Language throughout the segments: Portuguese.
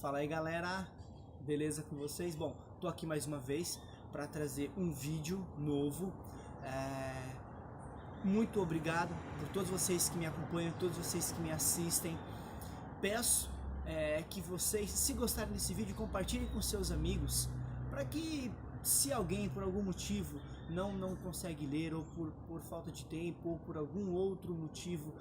Fala aí galera, beleza com vocês? Bom, tô aqui mais uma vez para trazer um vídeo novo. Muito obrigado por todos vocês que me acompanham, todos vocês que me assistem. Peço que vocês, se gostarem desse vídeo, compartilhem com seus amigos, para que se alguém por algum motivo não consegue ler, ou por falta de tempo, ou por algum outro motivo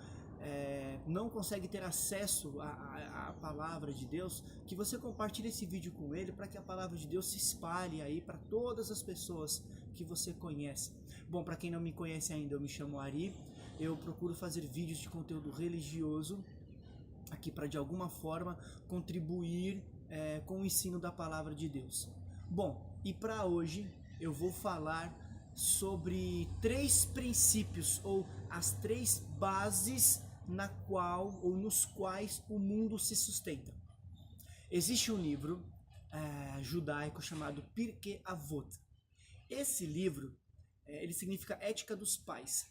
não consegue ter acesso à palavra de Deus, que você compartilhe esse vídeo com ele, para que a palavra de Deus se espalhe aí para todas as pessoas que você conhece. Bom, para quem não me conhece ainda, eu me chamo Ari, eu procuro fazer vídeos de conteúdo religioso aqui para de alguma forma contribuir com o ensino da palavra de Deus. Bom, e para hoje eu vou falar sobre 3 princípios, ou as 3 bases nos quais o mundo se sustenta. Existe um livro judaico chamado Pirkei Avot. Esse livro ele significa Ética dos Pais.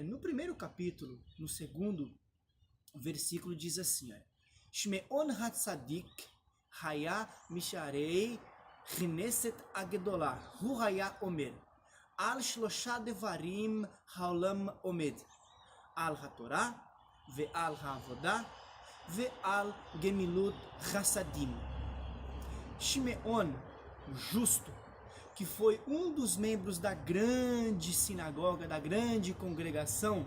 No primeiro capítulo, no segundo versículo, diz assim: Shmeon Hatzadik Haya Misharei Knesset Agdolah Hu Haya Omer Al Shlosha Devarim Haolam Omed Al HaTorah Ve'al HaAvodah Ve'al Gemilut Chassadim. Shmeon, o justo, que foi um dos membros da grande sinagoga, da grande congregação,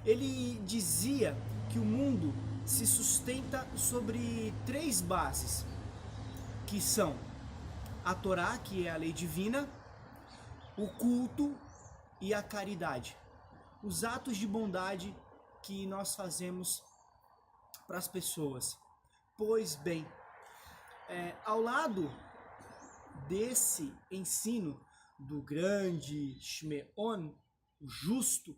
ele dizia que o mundo se sustenta sobre 3 bases, que são a Torá, que é a lei divina, o culto e a caridade. Os atos de bondade que nós fazemos para as pessoas. Pois bem, ao lado desse ensino do grande Shmeon, o justo,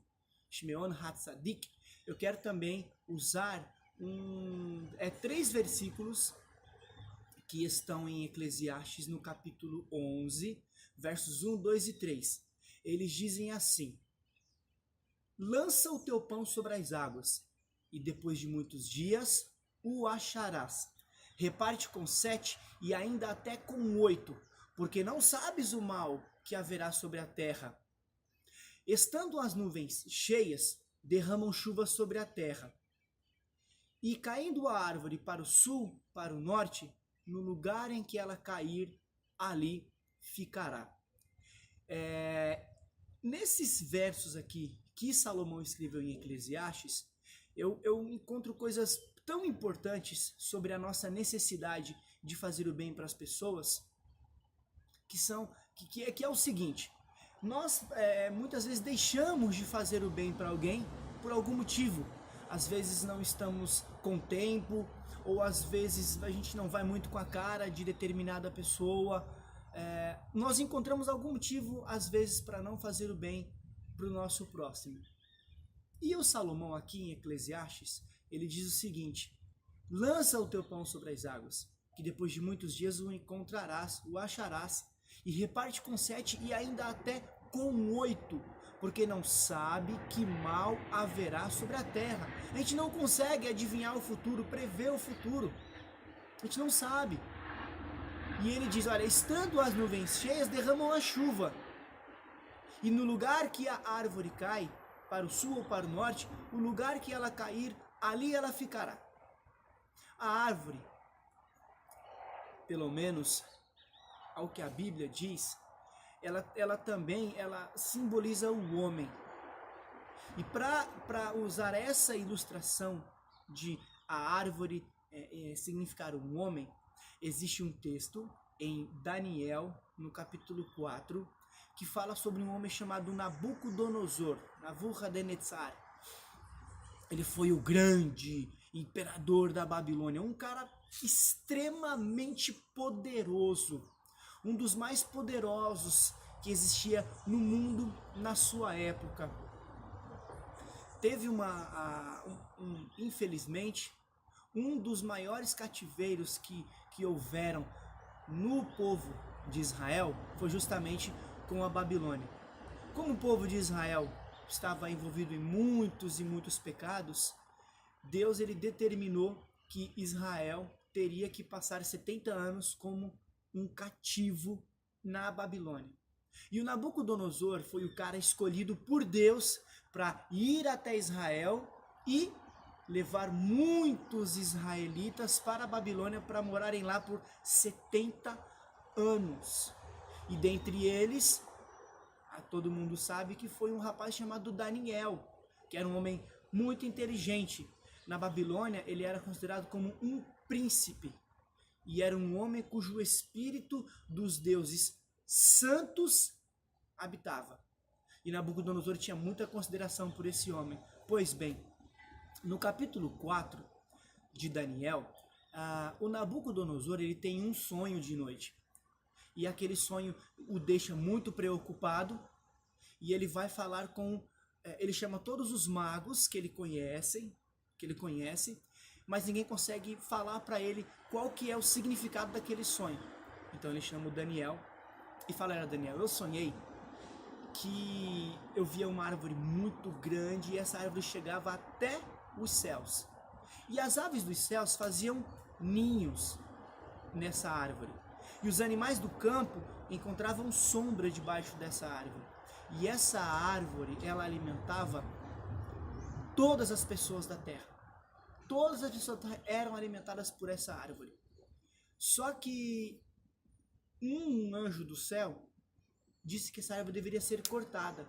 Shmeon Hatzadik, eu quero também usar 3 versículos que estão em Eclesiastes, no capítulo 11, versos 1, 2 e 3. Eles dizem assim: lança o teu pão sobre as águas, e depois de muitos dias o acharás. Reparte com 7 e ainda até com 8, porque não sabes o mal que haverá sobre a terra. Estando as nuvens cheias, derramam chuva sobre a terra. E caindo a árvore para o sul, para o norte, no lugar em que ela cair, ali ficará. Nesses versos aqui que Salomão escreveu em Eclesiastes, eu encontro coisas tão importantes sobre a nossa necessidade de fazer o bem para as pessoas, que é o seguinte: nós muitas vezes deixamos de fazer o bem para alguém por algum motivo. Às vezes não estamos com tempo, ou às vezes a gente não vai muito com a cara de determinada pessoa. Nós encontramos algum motivo, às vezes, para não fazer o bem para o nosso próximo. E o Salomão aqui em Eclesiastes, ele diz o seguinte: lança o teu pão sobre as águas, que depois de muitos dias o encontrarás, o acharás, e reparte com 7 e ainda até com 8, porque não sabe que mal haverá sobre a terra. A gente não consegue adivinhar o futuro, prever o futuro. A gente não sabe. E ele diz: olha, estando as nuvens cheias, derramam a chuva. E no lugar que a árvore cai, para o sul ou para o norte, o lugar que ela cair, ali ela ficará. A árvore, pelo menos ao que a Bíblia diz, ela também simboliza o homem. E para usar essa ilustração de a árvore significar um homem, existe um texto em Daniel, no capítulo 4, que fala sobre um homem chamado Nabucodonosor, Nabucodonosor. Ele foi o grande imperador da Babilônia, um cara extremamente poderoso, um dos mais poderosos que existia no mundo na sua época. Teve infelizmente, um dos maiores cativeiros que houveram no povo de Israel foi justamente com a Babilônia. Como o povo de Israel estava envolvido em muitos e muitos pecados, Deus ele determinou que Israel teria que passar 70 anos como um cativo na Babilônia. E o Nabucodonosor foi o cara escolhido por Deus para ir até Israel e levar muitos israelitas para a Babilônia para morarem lá por 70 anos. E dentre eles, todo mundo sabe que foi um rapaz chamado Daniel, que era um homem muito inteligente. Na Babilônia, ele era considerado como um príncipe. E era um homem cujo espírito dos deuses santos habitava. E Nabucodonosor tinha muita consideração por esse homem. Pois bem, no capítulo 4 de Daniel, o Nabucodonosor ele tem um sonho de noite. E aquele sonho o deixa muito preocupado. E ele vai falar com... ele chama todos os magos que ele conhece, mas ninguém consegue falar para ele qual que é o significado daquele sonho. Então ele chama o Daniel e fala: Daniel, eu sonhei que eu via uma árvore muito grande e essa árvore chegava até os céus. E as aves dos céus faziam ninhos nessa árvore. E os animais do campo encontravam sombra debaixo dessa árvore. E essa árvore, ela alimentava todas as pessoas da terra. Todas as pessoas da terra eram alimentadas por essa árvore. Só que um anjo do céu disse que essa árvore deveria ser cortada.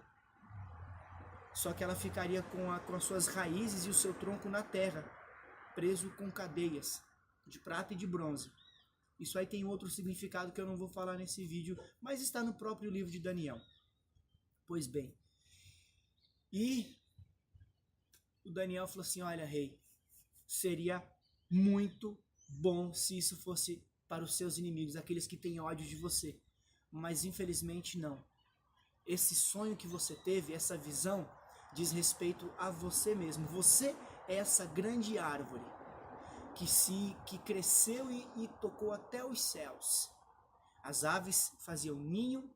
Só que ela ficaria com as suas raízes e o seu tronco na terra, preso com cadeias de prata e de bronze. Isso aí tem outro significado que eu não vou falar nesse vídeo, mas está no próprio livro de Daniel. Pois bem, e o Daniel falou assim: olha, rei, seria muito bom se isso fosse para os seus inimigos, aqueles que têm ódio de você. Mas infelizmente não. Esse sonho que você teve, essa visão, diz respeito a você mesmo. Você é essa grande árvore que cresceu e tocou até os céus. As aves faziam ninho,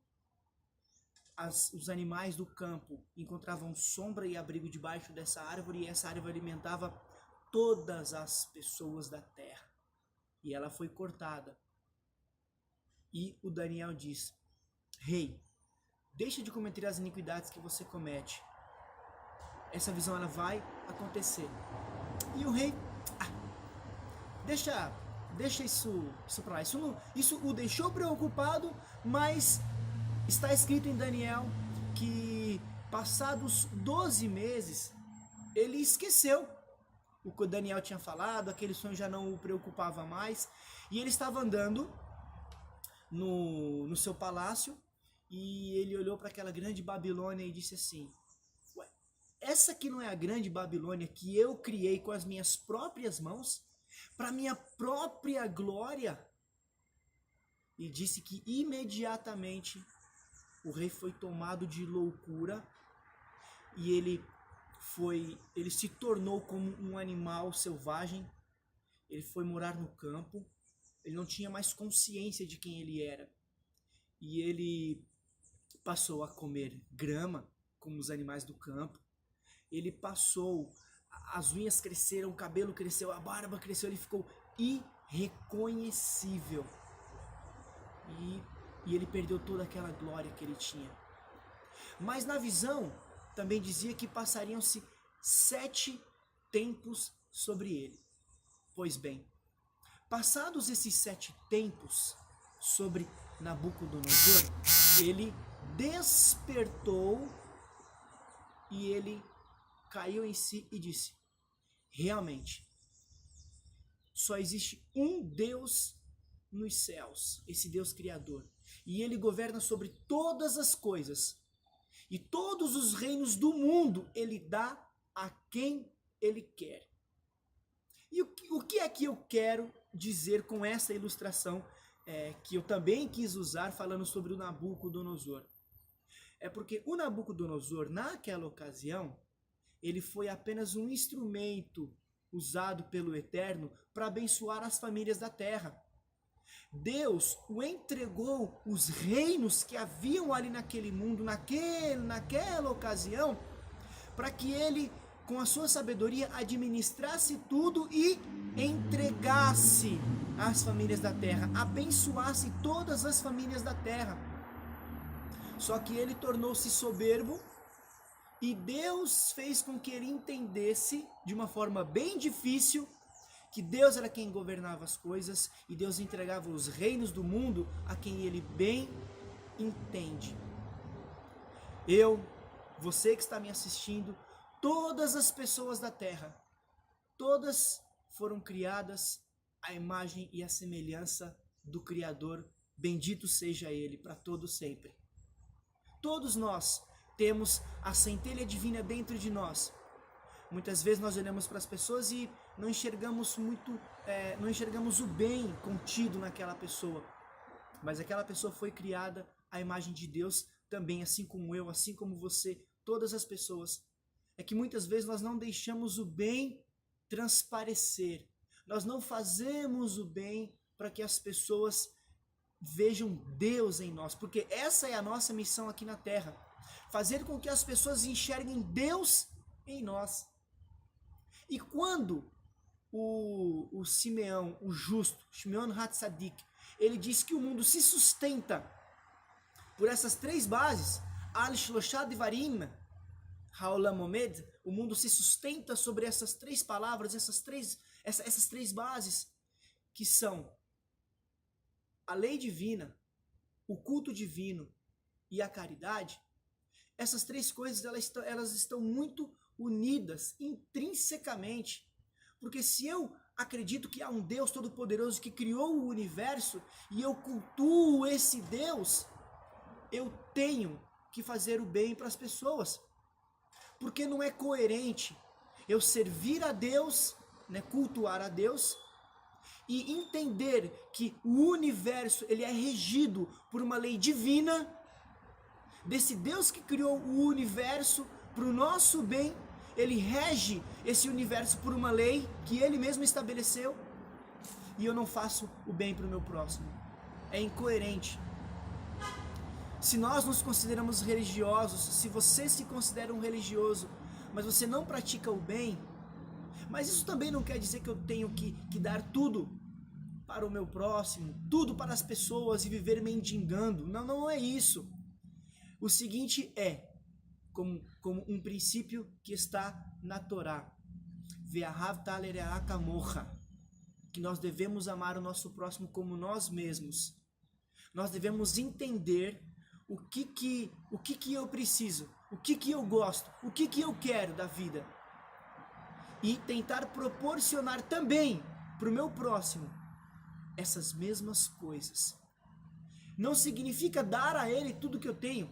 os animais do campo encontravam sombra e abrigo debaixo dessa árvore, e essa árvore alimentava todas as pessoas da terra. E ela foi cortada. E o Daniel diz: rei, deixa de cometer as iniquidades que você comete. Essa visão ela vai acontecer. E o rei, deixa isso para lá. Isso o deixou preocupado, mas está escrito em Daniel que passados 12 meses ele esqueceu o que o Daniel tinha falado, aquele sonho já não o preocupava mais, e ele estava andando no seu palácio e ele olhou para aquela grande Babilônia e disse assim: ué, essa aqui não é a grande Babilônia que eu criei com as minhas próprias mãos, para minha própria glória? E disse que imediatamente o rei foi tomado de loucura e ele se tornou como um animal selvagem. Ele foi morar no campo. Ele não tinha mais consciência de quem ele era. E ele passou a comer grama, como os animais do campo. Ele passou, as unhas cresceram, o cabelo cresceu, a barba cresceu, ele ficou irreconhecível. E ele perdeu toda aquela glória que ele tinha. Mas na visão, também dizia que passariam-se 7 tempos sobre ele. Pois bem, passados esses 7 tempos sobre Nabucodonosor, ele despertou e ele caiu em si e disse: realmente, só existe um Deus nos céus, esse Deus criador, e ele governa sobre todas as coisas, e todos os reinos do mundo ele dá a quem ele quer. E o que é que eu quero dizer com essa ilustração que eu também quis usar falando sobre o Nabucodonosor? É porque o Nabucodonosor, naquela ocasião, ele foi apenas um instrumento usado pelo Eterno para abençoar as famílias da terra. Deus o entregou os reinos que haviam ali naquele mundo, naquela ocasião, para que ele, com a sua sabedoria, administrasse tudo e entregasse as famílias da terra, abençoasse todas as famílias da terra. Só que ele tornou-se soberbo e Deus fez com que ele entendesse de uma forma bem difícil que Deus era quem governava as coisas e Deus entregava os reinos do mundo a quem ele bem entende. Você que está me assistindo, todas as pessoas da terra, todas foram criadas à imagem e à semelhança do Criador, bendito seja Ele para todo sempre. Todos nós temos a centelha divina dentro de nós. Muitas vezes nós olhamos para as pessoas e não enxergamos não enxergamos o bem contido naquela pessoa. Mas aquela pessoa foi criada à imagem de Deus também, assim como eu, assim como você, todas as pessoas. É que muitas vezes nós não deixamos o bem transparecer. Nós não fazemos o bem para que as pessoas vejam Deus em nós, porque essa é a nossa missão aqui na Terra. Fazer com que as pessoas enxerguem Deus em nós. E quando o Simeão, o justo, Shimon HaTzadik, ele diz que o mundo se sustenta por essas três bases, Al Shloshah Devarim Haolam Omed, o mundo se sustenta sobre essas três palavras, essas três bases, que são a lei divina, o culto divino e a caridade. Essas três coisas elas estão muito unidas intrinsecamente, porque se eu acredito que há um Deus Todo-Poderoso que criou o universo e eu cultuo esse Deus, eu tenho que fazer o bem para as pessoas, porque não é coerente eu servir a Deus, cultuar a Deus, e entender que o universo ele é regido por uma lei divina, desse Deus que criou o universo para o nosso bem. Ele rege esse universo por uma lei que ele mesmo estabeleceu, e eu não faço o bem para o meu próximo. É incoerente. Se nós nos consideramos religiosos, se você se considera um religioso, mas você não pratica o bem, mas isso também não quer dizer que eu tenho que dar tudo para o meu próximo, tudo para as pessoas e viver mendigando. Não é isso. O seguinte é, como um princípio que está na Torá, que nós devemos amar o nosso próximo como nós mesmos. Nós devemos entender o que eu preciso, o que eu gosto, o que eu quero da vida, e tentar proporcionar também para o meu próximo essas mesmas coisas. Não significa dar a ele tudo que eu tenho,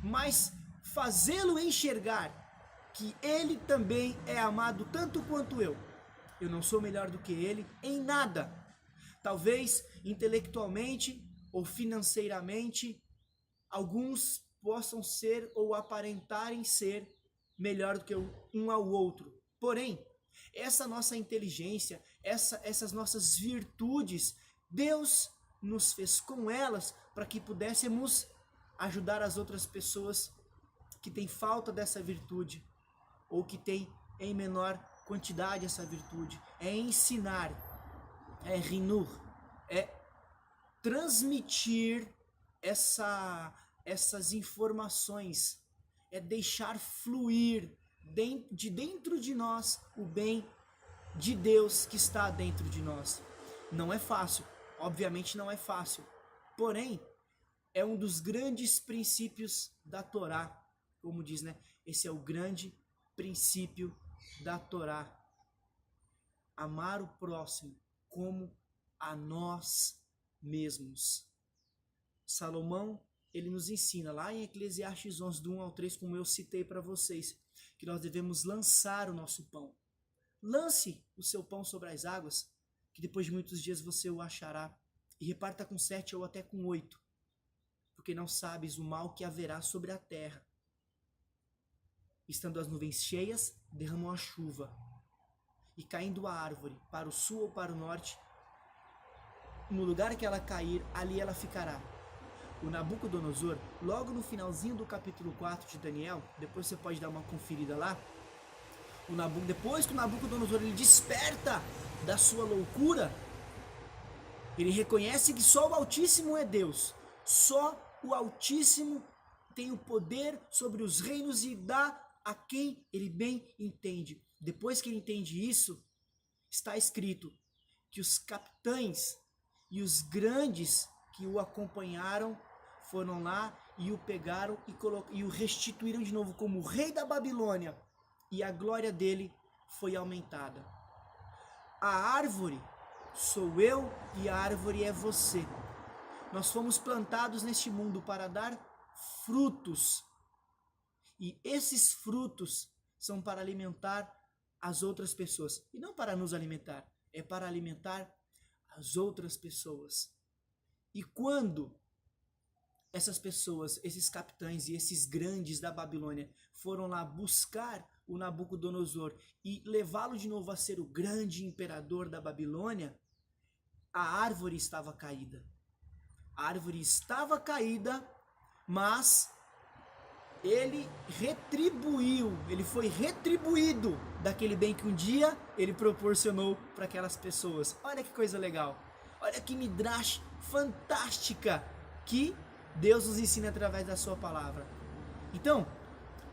mas fazê-lo enxergar que ele também é amado tanto quanto eu. Eu não sou melhor do que ele em nada. Talvez intelectualmente ou financeiramente, alguns possam ser ou aparentarem ser melhor do que um ao outro. Porém, essa nossa inteligência, essas nossas virtudes, Deus nos fez com elas para que pudéssemos ajudar as outras pessoas que têm falta dessa virtude, ou que têm em menor quantidade essa virtude. É ensinar, é rinur, é transmitir essas informações, é deixar fluir de dentro de nós o bem de Deus que está dentro de nós. Não é fácil, obviamente não é fácil, porém é um dos grandes princípios da Torá, como diz, esse é o grande princípio da Torá. Amar o próximo como a nós mesmos. Salomão, ele nos ensina lá em Eclesiastes 11, do 1 ao 3, como eu citei para vocês, que nós devemos lançar o nosso pão. Lance o seu pão sobre as águas, que depois de muitos dias você o achará, e reparta com 7 ou até com 8, porque não sabes o mal que haverá sobre a terra. Estando as nuvens cheias, derramam a chuva, e caindo a árvore para o sul ou para o norte, no lugar que ela cair, ali ela ficará. O Nabucodonosor, logo no finalzinho do capítulo 4 de Daniel, depois você pode dar uma conferida lá, depois que o Nabucodonosor ele desperta da sua loucura, Ele reconhece que só o Altíssimo é Deus. Só o Altíssimo tem o poder sobre os reinos e dá a quem ele bem entende. Depois que ele entende isso, está escrito que os capitães e os grandes que o acompanharam foram lá e o pegaram e o restituíram de novo como rei da Babilônia. E a glória dele foi aumentada. A árvore sou eu e a árvore é você. Nós fomos plantados neste mundo para dar frutos. E esses frutos são para alimentar as outras pessoas. E não para nos alimentar, é para alimentar as outras pessoas. E quando essas pessoas, esses capitães e esses grandes da Babilônia foram lá buscar o Nabucodonosor e levá-lo de novo a ser o grande imperador da Babilônia, a árvore estava caída. A árvore estava caída, mas ele foi retribuído daquele bem que um dia ele proporcionou para aquelas pessoas. Olha que coisa legal. Olha que midrash fantástica que Deus nos ensina através da sua palavra. Então,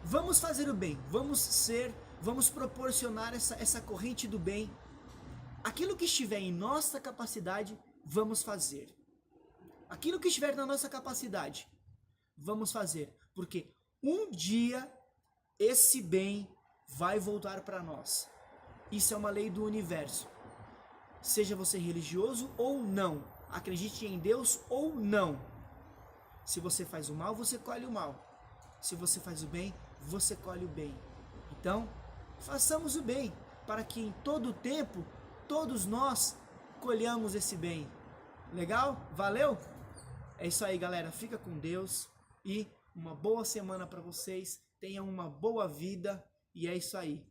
vamos fazer o bem, vamos proporcionar essa corrente do bem. Aquilo que estiver em nossa capacidade, vamos fazer. Aquilo que estiver na nossa capacidade, vamos fazer. Porque um dia esse bem vai voltar para nós. Isso é uma lei do universo. Seja você religioso ou não, acredite em Deus ou não. Se você faz o mal, você colhe o mal. Se você faz o bem, você colhe o bem. Então, façamos o bem, para que em todo o tempo, todos nós colhamos esse bem. Legal? Valeu? É isso aí, galera. Fica com Deus e uma boa semana para vocês. Tenham uma boa vida e é isso aí.